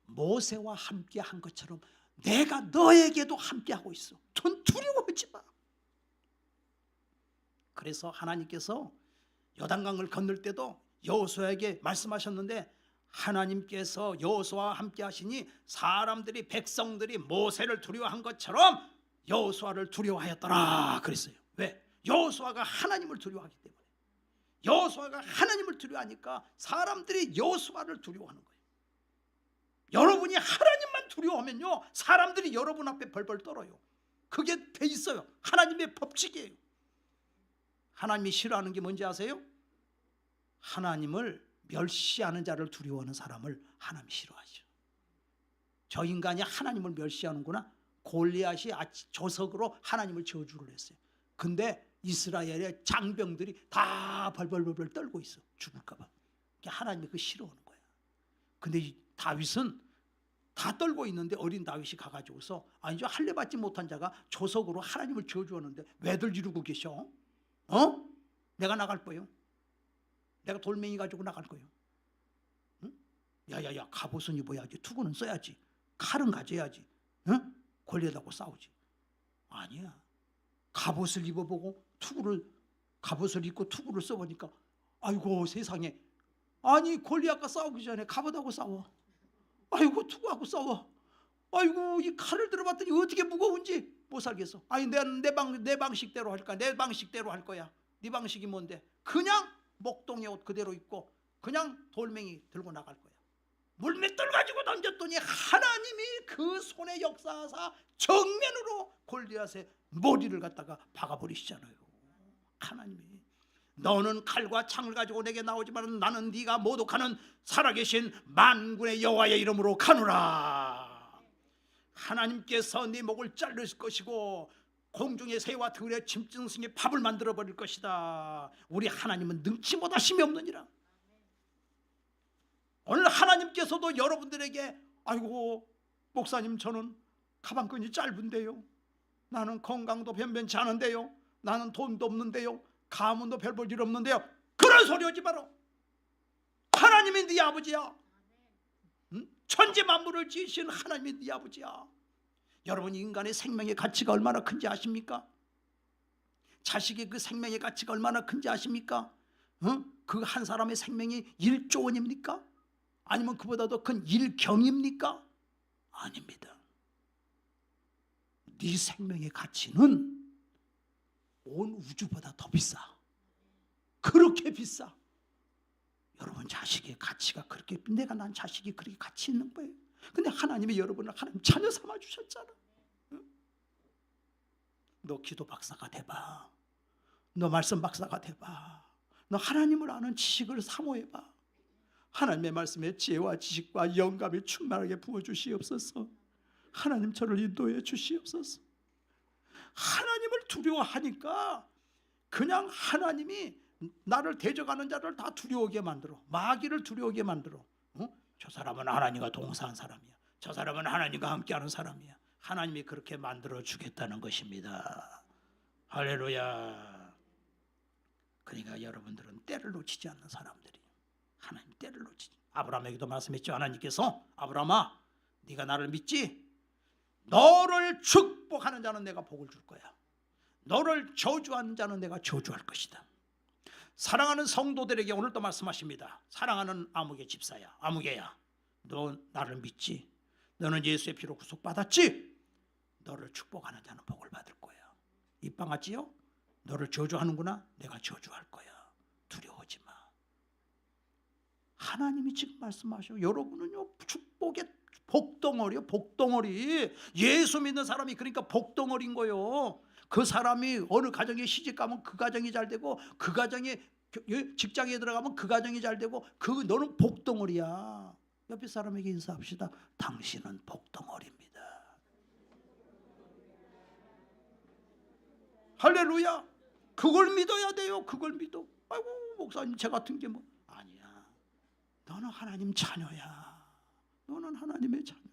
모세와 함께한 것처럼 내가 너에게도 함께하고 있어. 전 두려워하지 마. 그래서 하나님께서 요단강을 건널 때도 여호수아에게 말씀하셨는데 하나님께서 여호수아와 함께 하시니 사람들이 백성들이 모세를 두려워한 것처럼 여호수아를 두려워하였더라 그랬어요. 왜? 여호수아가 하나님을 두려워하기 때문에. 여호수아가 하나님을 두려워하니까 사람들이 여호수아를 두려워하는 거예요. 여러분이 하나님만 두려워하면요 사람들이 여러분 앞에 벌벌 떨어요. 그게 돼 있어요. 하나님의 법칙이에요. 하나님이 싫어하는 게 뭔지 아세요? 하나님을 멸시하는 자를 두려워하는 사람을 하나님이 싫어하죠. 저 인간이 하나님을 멸시하는구나. 골리앗이 조석으로 하나님을 저주를 했어요. 근데 이스라엘의 장병들이 다 벌벌벌 떨고 있어. 죽을까 봐. 하나님이 그거 싫어하는 거야. 근데 이 다윗은 다 떨고 있는데 어린 다윗이 가가지고서 아니 저 할례 받지 못한 자가 조석으로 하나님을 저주하는데 왜들 이러고 계셔? 내가 나갈 거예요. 내가 돌멩이 가지고 나갈 거예요. 응? 야야야 갑옷은 입어야지. 투구는 써야지. 칼은 가져야지. 응? 골리앗하고 싸우지. 아니야. 갑옷을 입어보고 갑옷을 입고 투구를 써보니까 아이고 세상에. 아니 골리앗과 싸우기 전에 갑옷하고 싸워. 아이고 투구하고 싸워. 아이고 이 칼을 들어봤더니 어떻게 무거운지 못 살겠어. 아니 내 방식대로 할까? 내 방식대로 할 거야. 네 방식이 뭔데? 그냥 목동의 옷 그대로 입고 그냥 돌멩이 들고 나갈 거야. 물맷돌 가지고 던졌더니 하나님이 그 손에 역사하사 정면으로 골리앗의 머리를 갖다가 박아버리시잖아요. 하나님이 너는 칼과 창을 가지고 내게 나오지만 나는 네가 모독하는 살아계신 만군의 여호와의 이름으로 가노라. 하나님께서 네 목을 자르실 것이고 공중의 새와 들의 짐승의 밥을 만들어 버릴 것이다. 우리 하나님은 능치 못하심이 없느니라. 오늘 하나님께서도 여러분들에게 아이고 목사님 저는 가방끈이 짧은데요. 나는 건강도 변변치 않은데요. 나는 돈도 없는데요. 가문도 별 볼 일 없는데요. 그런 소리 하지 마라. 하나님이 네 아버지야. 천지 만물을 지으신 하나님이 네 아버지야. 여러분 인간의 생명의 가치가 얼마나 큰지 아십니까? 자식의 그 생명의 가치가 얼마나 큰지 아십니까? 그 한 사람의 생명이 1조 원입니까? 아니면 그보다도 큰 1경입니까? 아닙니다. 네 생명의 가치는 온 우주보다 더 비싸. 그렇게 비싸. 여러분 자식의 가치가 그렇게 내가 난 자식이 그렇게 가치 있는 거예요. 근데 하나님이 여러분을 하나님 자녀 삼아 주셨잖아. 너 기도 박사가 돼봐. 너 말씀 박사가 돼봐. 너 하나님을 아는 지식을 사모해봐. 하나님의 말씀에 지혜와 지식과 영감이 충만하게 부어주시옵소서. 하나님 저를 인도해 주시옵소서. 하나님을 두려워하니까 그냥 하나님이 나를 대적하는 자를 다 두려워하게 만들어. 마귀를 두려워하게 만들어. 저 사람은 하나님과 동사한 사람이야. 저 사람은 하나님과 함께하는 사람이야. 하나님이 그렇게 만들어 주겠다는 것입니다. 할렐루야. 그러니까 여러분들은 때를 놓치지 않는 사람들이 하나님 때를 놓치지. 아브라함에게도 말씀했죠. 하나님께서 아브라함아 네가 나를 믿지? 너를 축복하는 자는 내가 복을 줄 거야. 너를 저주하는 자는 내가 저주할 것이다. 사랑하는 성도들에게 오늘도 말씀하십니다. 사랑하는 아무개 집사야, 아무개야, 너 나를 믿지? 너는 예수의 피로 구속받았지? 너를 축복하는 자는 복을 받을 거야. 입방아지요? 너를 저주하는구나? 내가 저주할 거야. 두려워하지 마. 하나님이 지금 말씀하셔요. 여러분은요 축복의 복덩어리요, 복덩어리. 예수 믿는 사람이 그러니까 복덩어리인 거예요. 그 사람이 어느 가정에 시집 가면 그 가정이 잘 되고, 그 가정에 직장에 들어가면 그 가정이 잘 되고, 너는 복덩어리야. 옆에 사람에게 인사합시다. 당신은 복덩어리입니다. 할렐루야. 그걸 믿어야 돼요. 그걸 믿어. 아이고 목사님 제 같은 게 뭐. 아니야. 너는 하나님 자녀야. 너는 하나님의 자녀야.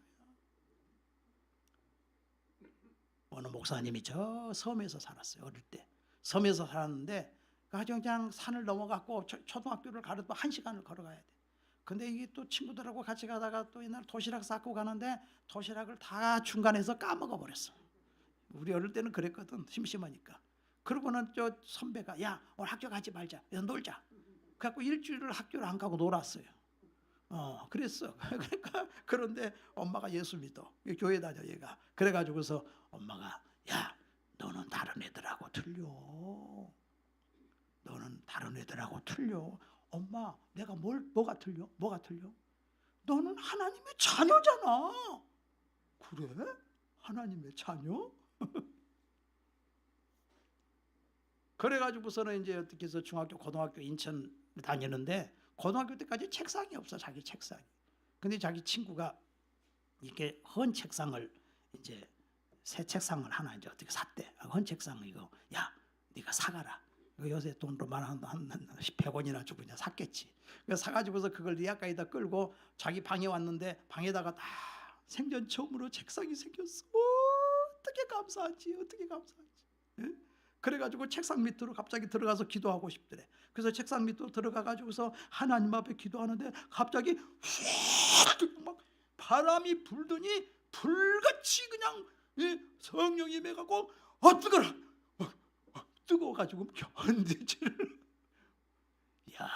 어느 목사님이 저 섬에서 살았어요. 어릴 때 섬에서 살았는데 그냥 산을 넘어갔고 초등학교를 가려도 1시간을 걸어가야 돼. 근데 이게 또 친구들하고 같이 가다가 또 옛날 도시락 싸고 가는데 도시락을 다 중간에서 까먹어 버렸어. 우리 어릴 때는 그랬거든. 심심하니까. 그러고는 저 선배가 야 오늘 학교 가지 말자. 놀자. 그래갖고 일주일을 학교를 안 가고 놀았어요. 그랬어. 그러니까 그런데 엄마가 예수 믿어. 교회 다녀 얘가. 그래가지고서 엄마가 야 너는 다른 애들하고 틀려. 너는 다른 애들하고 틀려. 엄마 내가 뭐가 틀려? 뭐가 틀려? 너는 하나님의 자녀잖아. 그래? 하나님의 자녀? 그래가지고서는 이제 어떻게 해서 중학교 고등학교 인천 다니는데 고등학교 때까지 책상이 없어. 자기 책상이. 근데 자기 친구가 이렇게 헌 책상을 이제 새 책상을 하나 이제 어떻게 샀대. 헌 책상 이거 야 네가 사가라. 요새 돈으로 한 100원이나 주고 그냥 샀겠지. 그래서 사가지고서 그걸 리아카에다 끌고 자기 방에 왔는데 방에다가 다 생전 처음으로 책상이 생겼어. 어떻게 감사하지? 어떻게 감사하지? 예? 그래가지고 책상 밑으로 갑자기 들어가서 기도하고 싶더래. 그래서 책상 밑으로 들어가가지고서 하나님 앞에 기도하는데 갑자기 휙 막 바람이 불더니 불같이 그냥 성령이 임해가고 뜨거라. 뜨거워가지고 견디지를. 야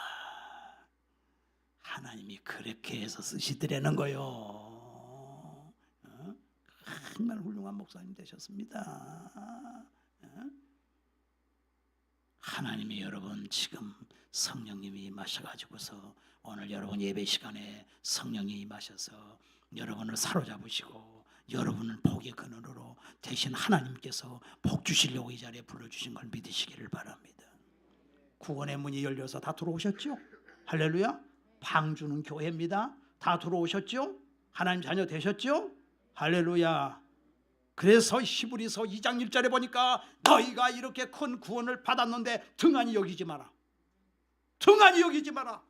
하나님이 그렇게 해서 쓰시더라는 거요. 정말 훌륭한 목사님 되셨습니다. 하나님이 여러분 지금 성령님이 임하셔가지고서 오늘 여러분 예배 시간에 성령이 임하셔서 여러분을 사로잡으시고 여러분을 복의 근원으로 대신 하나님께서 복 주시려고 이 자리에 불러주신 걸 믿으시기를 바랍니다. 구원의 문이 열려서 다 들어오셨죠? 할렐루야. 방주는 교회입니다. 다 들어오셨죠? 하나님 자녀 되셨죠? 할렐루야. 그래서 히브리서 2장 1절에 보니까 너희가 이렇게 큰 구원을 받았는데 등한히 여기지 마라. 등한히 여기지 마라.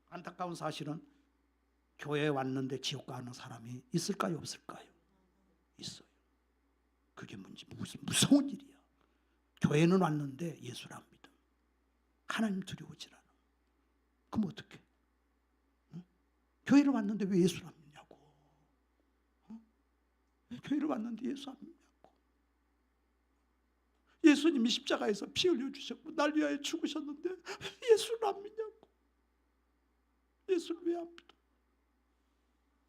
안타까운 사실은 교회에 왔는데 지옥 가는 사람이 있을까요? 없을까요? 있어요. 그게 무슨 무서운 일이야. 교회는 왔는데 예수를 안 믿어. 하나님 두려워질 않아. 그럼 어떡해? 응? 교회를 왔는데 왜 예수를 안 믿냐고. 교회를 왔는데 예수 안 믿냐고. 예수님이 십자가에서 피 흘려주셨고 날 위하여 죽으셨는데 예수를 안 믿냐고. 예수를 왜 안 믿어?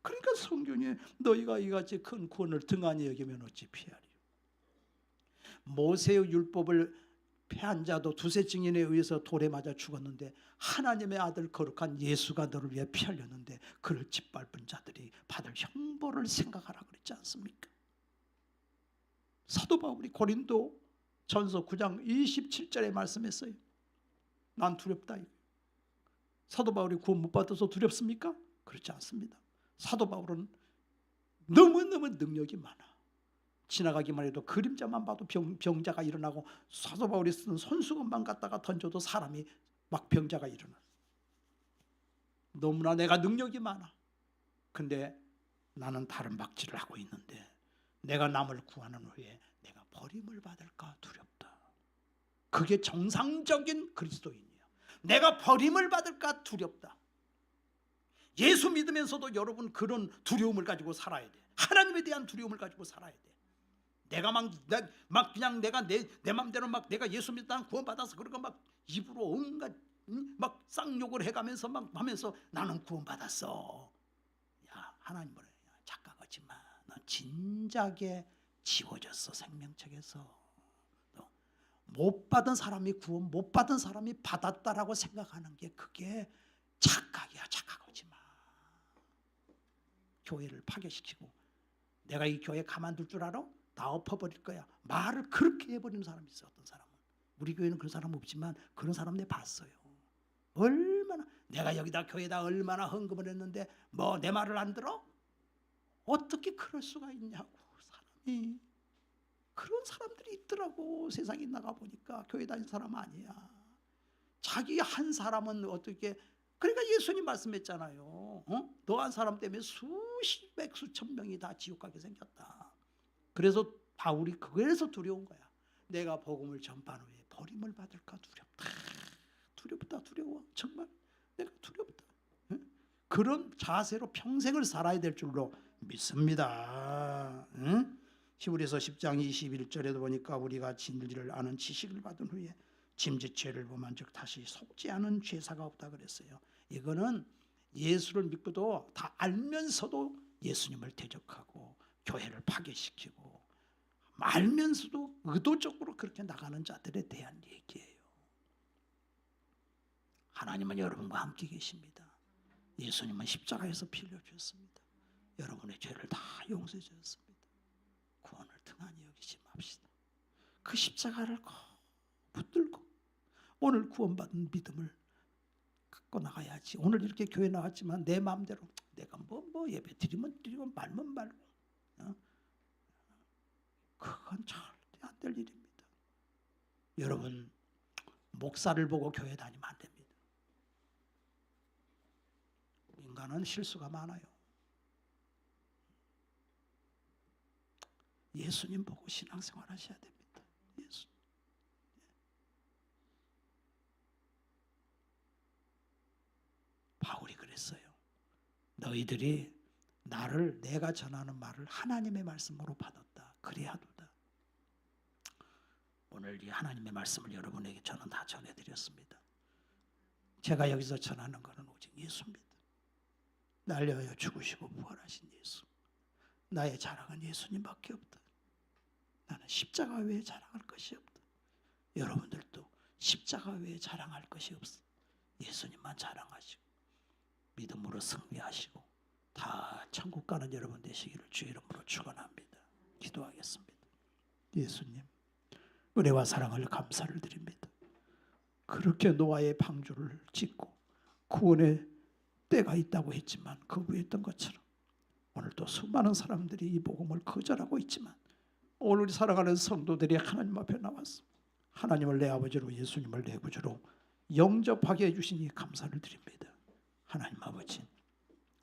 그러니까 성경에 너희가 이같이 큰 구원을 등한히 여기면 어찌 피하리요. 모세의 율법을 폐한 자도 두세 증인에 의해서 돌에 맞아 죽었는데 하나님의 아들 거룩한 예수가 너를 위해 피 흘렸는데 그를 짓밟은 자들이 받을 형벌을 생각하라 그랬지 않습니까? 사도 바울이 고린도 전서 9장 27절에 말씀했어요. 난 두렵다. 사도 바울이 구원 못 받아서 두렵습니까? 그렇지 않습니다. 사도 바울은 너무너무 능력이 많아. 지나가기만 해도 그림자만 봐도 병자가 일어나고 사도 바울이 쓰는 손수건만 갖다가 던져도 사람이 막 병자가 일어나. 너무나 내가 능력이 많아. 근데 나는 다른 박질을 하고 있는데 내가 남을 구하는 후에 내가 버림을 받을까 두렵다. 그게 정상적인 그리스도인이야. 내가 버림을 받을까 두렵다. 예수 믿으면서도 여러분 그런 두려움을 가지고 살아야 돼. 하나님에 대한 두려움을 가지고 살아야 돼. 내가 막 그냥 내가 내 맘대로 막 내가 예수 믿다 구원 받아서 그러고 막 입으로 온갖 막 쌍욕을 해가면서 막 하면서 나는 구원 받았어. 야 하나님 뭐래? 착각하지 마. 너 진작에 지워졌어 생명책에서. 못 받은 사람이 구원 못 받은 사람이 받았다라고 생각하는 게 그게 착각이야. 착각하지 마. 교회를 파괴시키고 내가 이 교회 가만둘 줄 알아? 다 엎어버릴 거야. 말을 그렇게 해버리는 사람이 있어. 어떤 사람은. 우리 교회는 그런 사람 없지만 그런 사람 내 봤어요. 얼마나 내가 여기다 교회에다 얼마나 헌금을 했는데 뭐 내 말을 안 들어? 어떻게 그럴 수가 있냐고. 사람이 그런 사람들이 있더라고. 세상에 나가 보니까 교회 다니는 사람 아니야. 자기 한 사람은 어떻게, 그러니까 예수님 말씀했잖아요. 너 한 사람 때문에 수백 수천 명이 다 지옥 가게 생겼다. 그래서 바울이 그래서 두려운 거야. 내가 복음을 전파한 후에 버림을 받을까 두렵다. 두렵다. 두려워. 정말 내가 두렵다. 그런 자세로 평생을 살아야 될 줄로 믿습니다. 히브리서 10장 21절에도 보니까 우리가 진리를 아는 지식을 받은 후에 짐짓죄를 범한 즉 다시 속지 않은 죄사가 없다 그랬어요. 이거는 예수를 믿고도 다 알면서도 예수님을 대적하고 교회를 파괴시키고 알면서도 의도적으로 그렇게 나가는 자들에 대한 얘기예요. 하나님은 여러분과 함께 계십니다. 예수님은 십자가에서 피 흘려주셨습니다. 여러분의 죄를 다 용서해 주셨습니다. 구원을 등한히 여기지 맙시다. 그 십자가를 붙들고 오늘 구원받은 믿음을 갖고 나가야지. 오늘 이렇게 교회 나왔지만 내 마음대로 내가 뭐 예배 드리면 드리고 말면 말고, 그건 절대 안 될 일입니다. 여러분 목사를 보고 교회 다니면 안 됩니다. 인간은 실수가 많아요. 예수님 보고 신앙생활 하셔야 됩니다. 예수. 바울이 그랬어요. 너희들이 나를 내가 전하는 말을 하나님의 말씀으로 받았다. 그래야 하도다. 오늘 이 하나님의 말씀을 여러분에게 저는 다 전해드렸습니다. 제가 여기서 전하는 것은 오직 예수입니다. 날 위하여 죽으시고 부활하신 예수. 나의 자랑은 예수님밖에 없다. 나는 십자가 외에 자랑할 것이 없다. 여러분들도 십자가 외에 자랑할 것이 없어. 예수님만 자랑하시고 믿음으로 승리하시고 다 천국 가는 여러분 되시기를 주의 이름으로 축원합니다. 기도하겠습니다. 예수님, 은혜와 사랑을 감사를 드립니다. 그렇게 노아의 방주를 짓고 구원의 때가 있다고 했지만 거부했던 것처럼 오늘도 수많은 사람들이 이 복음을 거절하고 있지만 오늘 살아가는 성도들이 하나님 앞에 나와서 하나님을 내 아버지로 예수님을 내 구주로 영접하게 해주시니 감사를 드립니다. 하나님 아버지,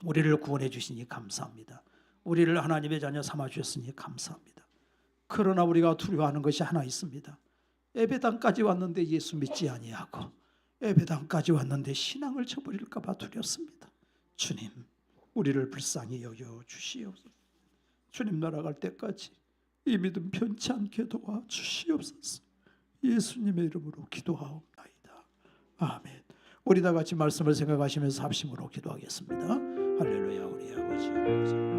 우리를 구원해 주시니 감사합니다. 우리를 하나님의 자녀 삼아 주셨으니 감사합니다. 그러나 우리가 두려워하는 것이 하나 있습니다. 예배당까지 왔는데 예수 믿지 아니하고 예배당까지 왔는데 신앙을 저버릴까 봐 두렵습니다. 주님, 우리를 불쌍히 여겨 주시옵소서. 주님 날아갈 때까지 이 믿음 변치 않게 도와 주시옵소서. 예수님의 이름으로 기도하옵나이다. 아멘. 우리 다 같이 말씀을 생각하시면서 합심으로 기도하겠습니다. 할렐루야. 우리 아버지.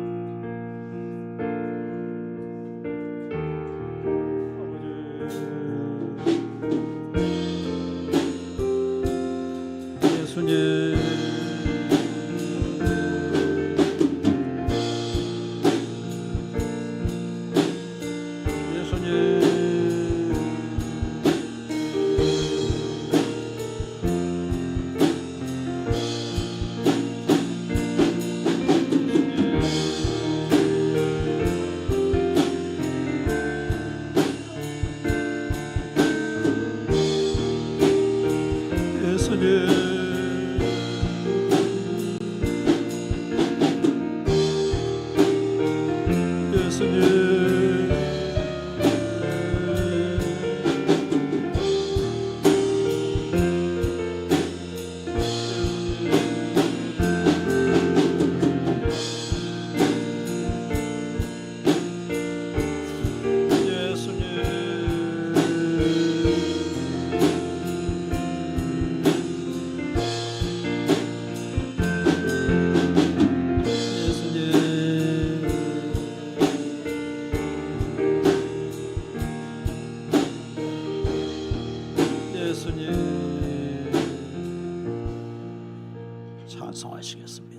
찬송하시겠습니다.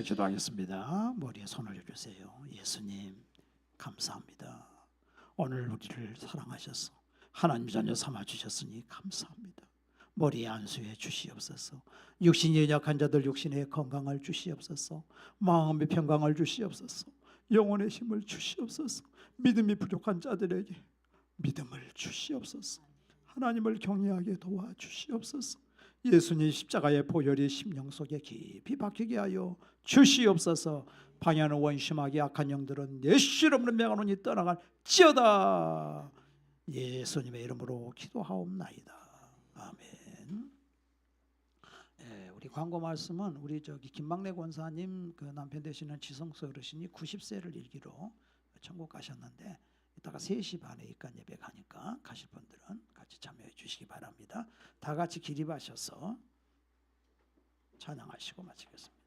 기도하겠습니다. 머리에 손을 얹으세요. 예수님 감사합니다. 오늘 우리를 사랑하셔서 하나님 자녀 삼아 주셨으니 감사합니다. 머리에 안수해 주시옵소서. 육신이 연약한 자들 육신의 건강을 주시옵소서. 마음의 평강을 주시옵소서. 영혼의 힘을 주시옵소서. 믿음이 부족한 자들에게 믿음을 주시옵소서. 하나님을 경외하게 도와주시옵소서. 예수님 십자가의 보혈이 심령 속에 깊이 박히게 하여 주시옵소서. 방해하는 원심하게 악한 영들은 예수 이름으로 명하노니 떠나갈지어다. 예수님의 이름으로 기도하옵나이다. 아멘. 우리 광고 말씀은 우리 김막래 권사님 그 남편 되시는 지성수 어르신이 90세를 일기로 천국 가셨는데 이따가 3시 반에 입간 예배 가니까 가실 분들은 같이 참여해 주시기 바랍니다. 다 같이 기립하셔서 찬양하시고 마치겠습니다.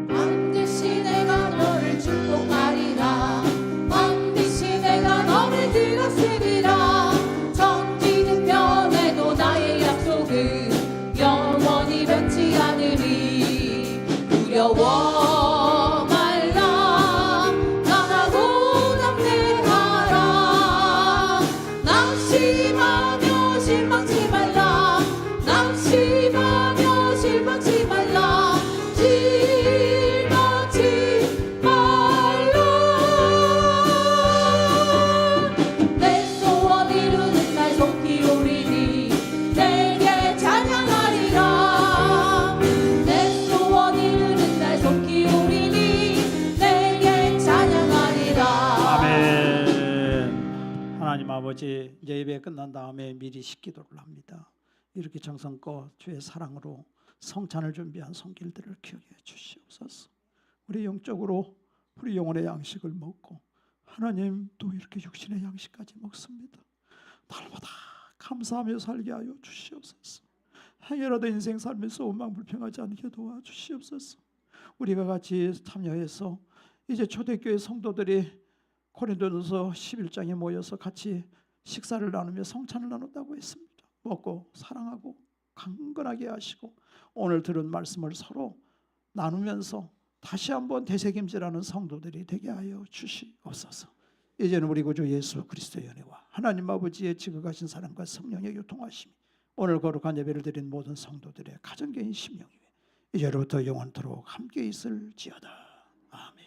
반드시 내가 너를 축복하리라. 반드시 내가 너를 들었으리라. 전지는 변해도 나의 약속은 영원히 변치 않으리. 두려워 말라. 나라고 담대하라. 낙심하며 실망치 말라. 낙심하며 실망치 말라. 실망치 말라. 내 소원 이루는 날 속히 오리니 내게 찬양하리라. 내 소원 이루는 날 속히 오리니 내게 찬양하리라. 아멘. 하나님 아버지, 이제 예배 끝난 다음에 미리 식기도를 합니다. 이렇게 정성껏 주의 사랑으로 성찬을 준비한 손길들을 기억해 주시옵소서. 우리 영적으로 우리 영혼의 양식을 먹고 하나님 또 이렇게 육신의 양식까지 먹습니다. 날마다 감사하며 살게 하여 주시옵소서. 행여라도 인생 살면서 원망불평하지 않게 도와주시옵소서. 우리가 같이 참여해서 이제 초대교회 성도들이 고린도전서 11장에 모여서 같이 식사를 나누며 성찬을 나눴다고 했습니다. 먹고 사랑하고 강건하게 하시고 오늘 들은 말씀을 서로 나누면서 다시 한번 되새김질하는 성도들이 되게 하여 주시옵소서. 이제는 우리 구주 예수 그리스도의 은혜와 하나님 아버지의 지극하신 사랑과 성령의 교통하심이 오늘 거룩한 예배를 드린 모든 성도들의 가정개인 심령 위에 이제로부터 영원토록 함께 있을지어다. 아멘.